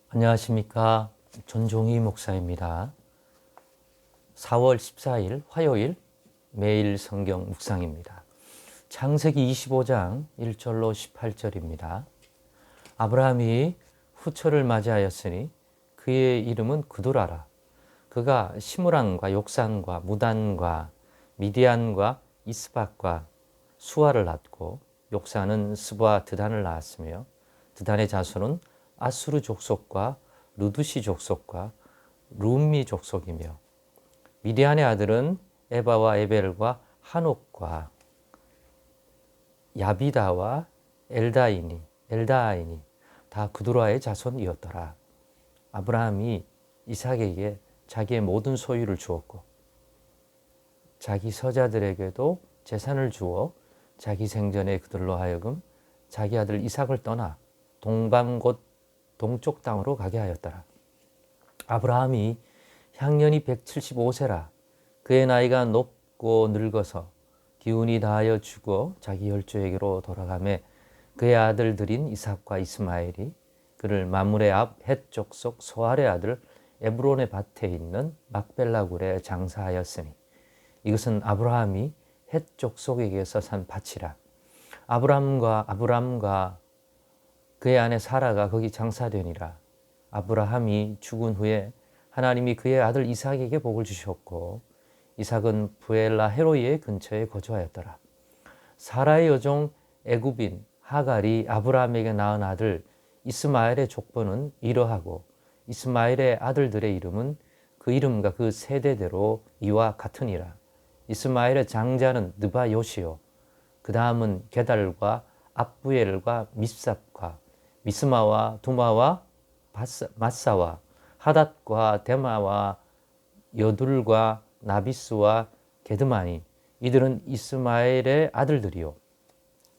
안녕하십니까. 전종희 목사입니다. 4월 14일 화요일 매일 성경 묵상입니다. 창세기 25장 1절로 18절입니다. 아브라함이 후처를 맞이하였으니 그의 이름은 그두라라. 그가 시므란과 욕산과 무단과 미디안과 이스박과 수아를 낳고 욕산은 스바 드단을 낳았으며 드단의 자손은 아수르 족속과 루두시 족속과 룸미 족속이며 미디안의 아들은 에바와 에벨과 한옥과 야비다와 엘다이니 다 그두라의 자손이었더라. 아브라함이 이삭에게 자기의 모든 소유를 주었고 자기 서자들에게도 재산을 주어 자기 생전에 그들로 하여금 자기 아들 이삭을 떠나 동방 곧 동쪽 땅으로 가게 하였더라. 아브라함이 향년이 175세라. 그의 나이가 높고 늙어서 기운이 다하여 죽어 자기 혈주에게로 돌아가매 그의 아들들인 이삭과 이스마엘이 그를 마므레 앞 헷 족속 소알의 아들 에브론의 밭에 있는 막벨라 굴에 장사하였으니 이것은 아브라함이 헷 족속에게서 산 밭이라. 아브람과 그의 아내 사라가 거기 장사되니라. 아브라함이 죽은 후에 하나님이 그의 아들 이삭에게 복을 주셨고 이삭은 부엘라 헤로이의 근처에 거주하였더라. 사라의 여종 애굽인 하갈이 아브라함에게 낳은 아들 이스마엘의 족보는 이러하고 이스마엘의 아들들의 이름은 그 이름과 그 세대대로 이와 같으니라. 이스마엘의 장자는 느바요시요 그 다음은 게달과 압부엘과 밉삽과 미스마와 두마와 마사와 하닷과 데마와 여둘과 나비스와 게드마니 이들은 이스마엘의 아들들이요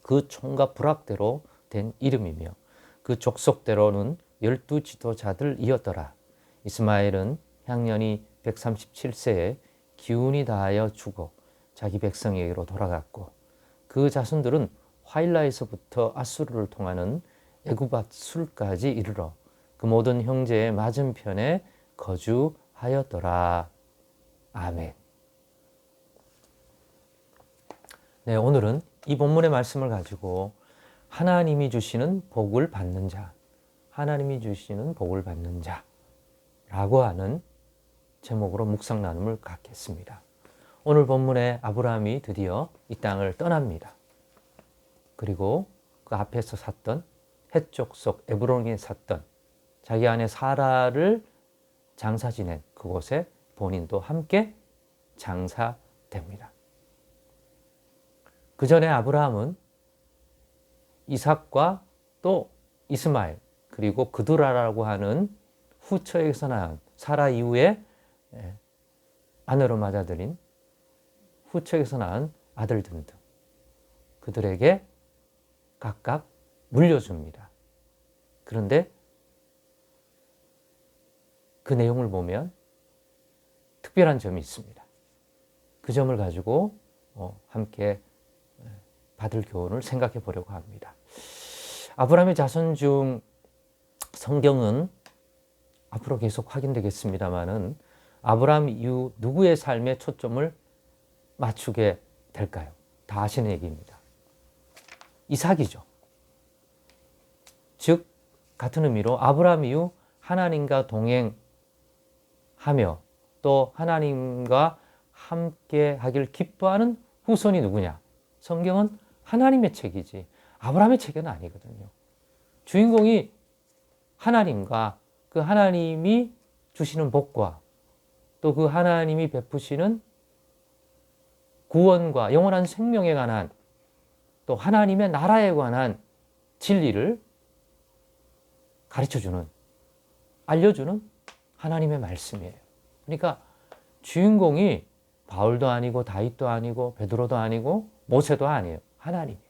그 총과 부락대로 된 이름이며 그 족속대로는 12지도자들이었더라. 이스마엘은 향년이 137세에 기운이 다하여 죽어 자기 백성에게로 돌아갔고 그 자손들은 화일라에서부터 아수르를 통하는 애굽 술까지 이르러 그 모든 형제의 맞은편에 거주하였더라. 아멘. 네, 오늘은 이 본문의 말씀을 가지고 하나님이 주시는 복을 받는 자, 하나님이 주시는 복을 받는 자라고 하는 제목으로 묵상 나눔을 갖겠습니다. 오늘 본문에 아브라함이 드디어 이 땅을 떠납니다. 그리고 그 앞에서 샀던 헷 족속 에브론에 샀던 자기 아내 사라를 장사 지낸 그곳에 본인도 함께 장사됩니다. 그 전에 아브라함은 이삭과 또 이스마엘 그리고 그두라라고 하는 후처에게서 낳은 사라 이후에 아내로 맞아들인 후처에게서 낳은 아들들 등 그들에게 각각 물려줍니다. 그런데 그 내용을 보면 특별한 점이 있습니다. 그 점을 가지고 함께 받을 교훈을 생각해 보려고 합니다. 아브라함의 자손 중 성경은 앞으로 계속 확인되겠습니다만은 아브라함 이후 누구의 삶에 초점을 맞추게 될까요? 다 아시는 얘기입니다. 이삭이죠. 즉 같은 의미로 아브라함 이후 하나님과 동행하며 또 하나님과 함께 하길 기뻐하는 후손이 누구냐? 성경은 하나님의 책이지 아브라함의 책은 아니거든요. 주인공이 하나님과 그 하나님이 주시는 복과 또 그 하나님이 베푸시는 구원과 영원한 생명에 관한 또 하나님의 나라에 관한 진리를 가르쳐주는, 알려주는 하나님의 말씀이에요. 그러니까 주인공이 바울도 아니고 다윗도 아니고 베드로도 아니고 모세도 아니에요. 하나님이에요.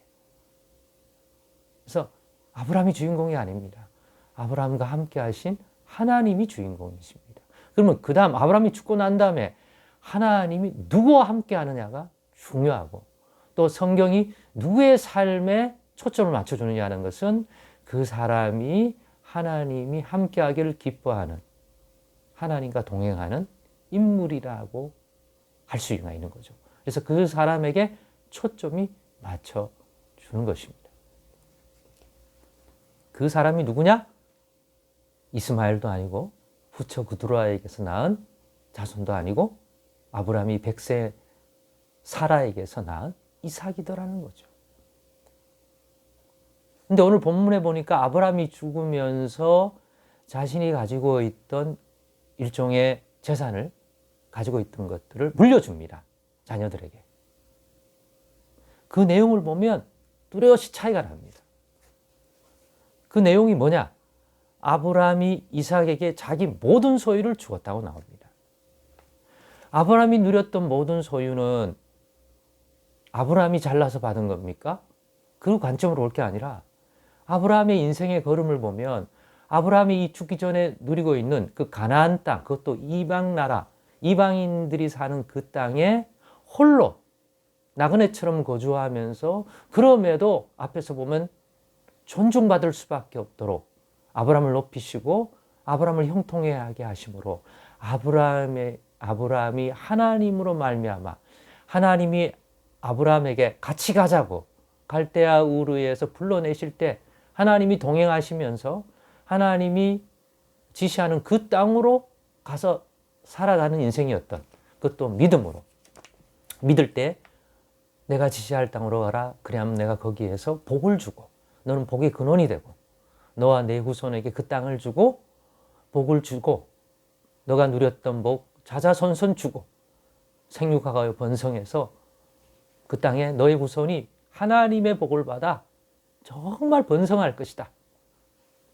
그래서 아브라함이 주인공이 아닙니다. 아브라함과 함께 하신 하나님이 주인공이십니다. 그러면 그 다음 아브라함이 죽고 난 다음에 하나님이 누구와 함께 하느냐가 중요하고 또 성경이 누구의 삶에 초점을 맞춰주느냐는 것은 그 사람이 하나님이 함께하기를 기뻐하는, 하나님과 동행하는 인물이라고 할 수가 있는 거죠. 그래서 그 사람에게 초점이 맞춰주는 것입니다. 그 사람이 누구냐? 이스마엘도 아니고 부처 그두라에게서 낳은 자손도 아니고 아브라함이 백세 사라에게서 낳은 이삭이더라는 거죠. 근데 오늘 본문에 보니까 아브라함이 죽으면서 자신이 가지고 있던 일종의 재산을 가지고 있던 것들을 물려줍니다. 자녀들에게. 그 내용을 보면 뚜렷이 차이가 납니다. 그 내용이 뭐냐? 아브라함이 이삭에게 자기 모든 소유를 주었다고 나옵니다. 아브라함이 누렸던 모든 소유는 아브라함이 잘나서 받은 겁니까? 그 관점으로 볼 게 아니라 아브라함의 인생의 걸음을 보면 아브라함이 죽기 전에 누리고 있는 그 가나안 땅, 그것도 이방 나라, 이방인들이 사는 그 땅에 홀로 나그네처럼 거주하면서 그럼에도 앞에서 보면 존중받을 수밖에 없도록 아브라함을 높이시고 아브라함을 형통하게 하심으로 아브라함이 하나님으로 말미암아 하나님이 아브라함에게 같이 가자고 갈대아 우르에서 불러내실 때 하나님이 동행하시면서 하나님이 지시하는 그 땅으로 가서 살아가는 인생이었던, 그것도 믿음으로 믿을 때 내가 지시할 땅으로 가라. 그래야면 내가 거기에서 복을 주고 너는 복의 근원이 되고 너와 내 후손에게 그 땅을 주고 복을 주고 너가 누렸던 복 자자손손 주고 생육하여 번성해서 그 땅에 너의 후손이 하나님의 복을 받아 정말 번성할 것이다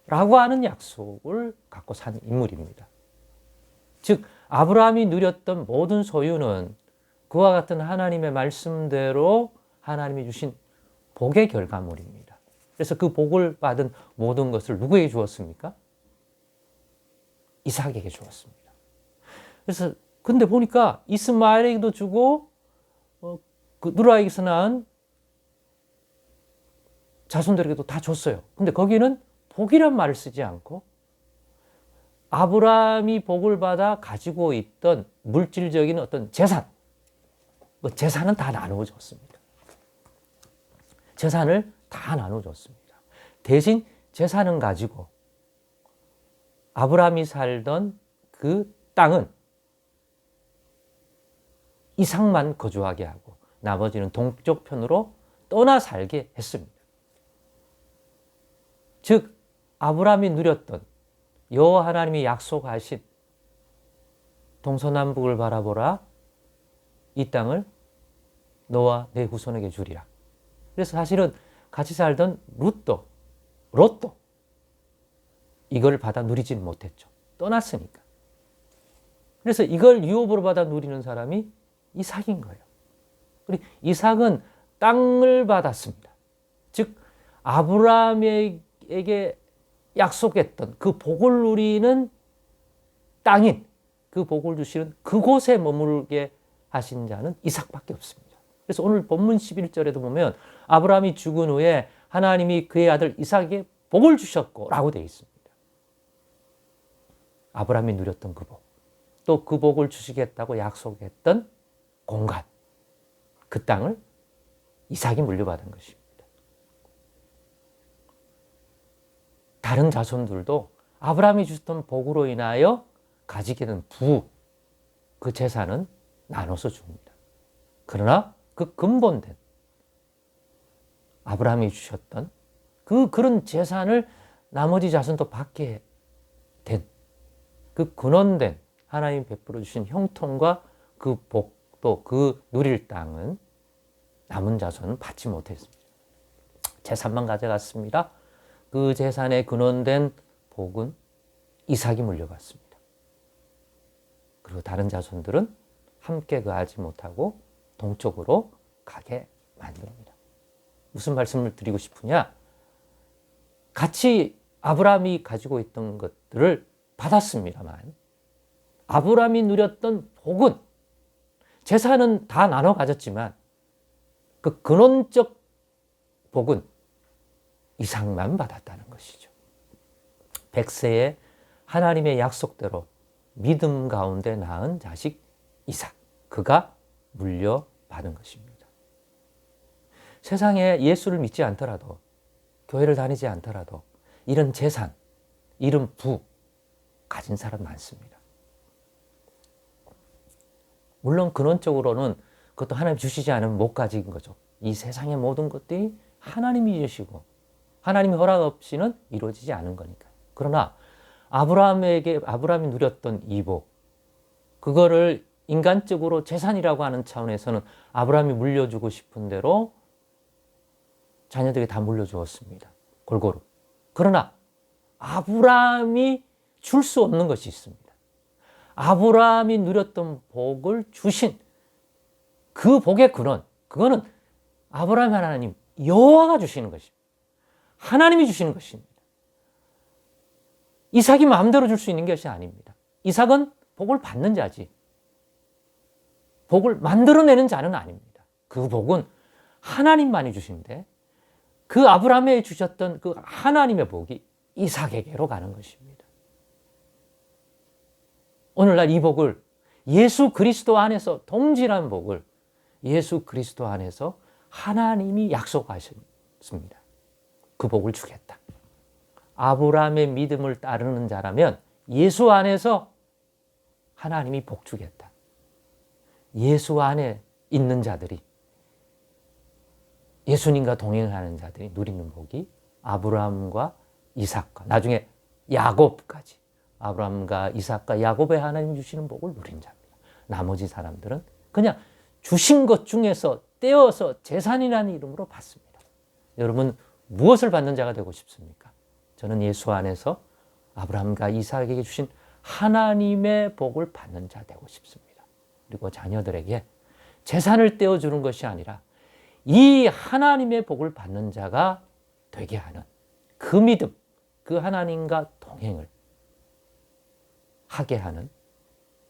라고 하는 약속을 갖고 산 인물입니다. 즉 아브라함이 누렸던 모든 소유는 그와 같은 하나님의 말씀대로 하나님이 주신 복의 결과물입니다. 그래서 그 복을 받은 모든 것을 누구에게 주었습니까? 이삭에게 주었습니다. 그래서 근데 보니까 이스마엘에게도 주고 그 누라에게서 낳은 자손들에게도 다 줬어요. 근데 거기는 복이란 말을 쓰지 않고 아브라함이 복을 받아 가지고 있던 물질적인 어떤 재산, 그 재산은 다 나누어 줬습니다. 재산을 다 나누어 줬습니다. 대신 재산은 가지고 아브라함이 살던 그 땅은 이삭만 거주하게 하고 나머지는 동쪽 편으로 떠나 살게 했습니다. 즉 아브라함이 누렸던 여호와 하나님이 약속하신 동서남북을 바라보라, 이 땅을 너와 내 후손에게 주리라. 그래서 사실은 같이 살던 롯도 이걸 받아 누리지는 못했죠. 떠났으니까. 그래서 이걸 유업으로 받아 누리는 사람이 이삭인 거예요. 그리고 이삭은 땅을 받았습니다. 즉 아브라함에게 약속했던 그 복을 누리는 땅인, 그 복을 주시는 그곳에 머물게 하신 자는 이삭밖에 없습니다. 그래서 오늘 본문 11절에도 보면 아브라함이 죽은 후에 하나님이 그의 아들 이삭에게 복을 주셨고 라고 되어 있습니다. 아브라함이 누렸던 그 복, 또 그 복을 주시겠다고 약속했던 공간, 그 땅을 이삭이 물려받은 것입니다. 다른 자손들도 아브라함이 주셨던 복으로 인하여 가지게 된 그 재산은 나눠서 줍니다. 그러나 그 근본된 아브라함이 주셨던 그런 재산을 나머지 자손도 받게 된 그 근원된 하나님 베풀어 주신 형통과 그 복도 그 누릴 땅은 남은 자손은 받지 못했습니다. 재산만 가져갔습니다. 그 재산의 근원된 복은 이삭이 물려받습니다. 그리고 다른 자손들은 함께 거하지 못하고 동쪽으로 가게 만듭니다. 무슨 말씀을 드리고 싶으냐? 같이 아브라함이 가지고 있던 것들을 받았습니다만 아브라함이 누렸던 복은, 재산은 다 나눠 가졌지만 그 근원적 복은 이삭만 받았다는 것이죠. 100세에 하나님의 약속대로 믿음 가운데 낳은 자식 이삭, 그가 물려받은 것입니다. 세상에 예수를 믿지 않더라도, 교회를 다니지 않더라도 이런 재산, 이런 부 가진 사람 많습니다. 물론 근원적으로는 그것도 하나님 주시지 않으면 못 가진 거죠. 이 세상의 모든 것들이 하나님이 주시고 하나님의 허락 없이는 이루어지지 않은 거니까요. 그러나 아브라함이 누렸던 이 복, 그거를 인간적으로 재산이라고 하는 차원에서는 아브라함이 물려주고 싶은 대로 자녀들에게 다 물려주었습니다. 골고루. 그러나 아브라함이 줄 수 없는 것이 있습니다. 아브라함이 누렸던 복을 주신 그 복의 근원, 그거는 아브라함 하나님, 여호와가 주시는 것입니다. 하나님이 주시는 것입니다. 이삭이 마음대로 줄 수 있는 것이 아닙니다. 이삭은 복을 받는 자지, 복을 만들어내는 자는 아닙니다. 그 복은 하나님만이 주시는데, 그 아브라함에 주셨던 그 하나님의 복이 이삭에게로 가는 것입니다. 오늘날 이 복을, 예수 그리스도 안에서 동질한 복을 예수 그리스도 안에서 하나님이 약속하셨습니다. 그 복을 주겠다. 아브라함의 믿음을 따르는 자라면 예수 안에서 하나님이 복 주겠다. 예수 안에 있는 자들이, 예수님과 동행하는 자들이 누리는 복이 아브라함과 이삭과 나중에 야곱까지, 아브라함과 이삭과 야곱의 하나님 주시는 복을 누린 자입니다. 나머지 사람들은 그냥 주신 것 중에서 떼어서 재산이라는 이름으로 받습니다. 여러분, 무엇을 받는 자가 되고 싶습니까? 저는 예수 안에서 아브라함과 이삭에게 주신 하나님의 복을 받는 자 되고 싶습니다. 그리고 자녀들에게 재산을 떼어주는 것이 아니라 이 하나님의 복을 받는 자가 되게 하는 그 믿음, 그 하나님과 동행을 하게 하는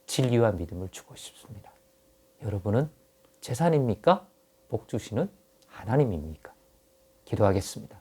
진리와 믿음을 주고 싶습니다. 여러분은 재산입니까? 복 주시는 하나님입니까? 기도하겠습니다.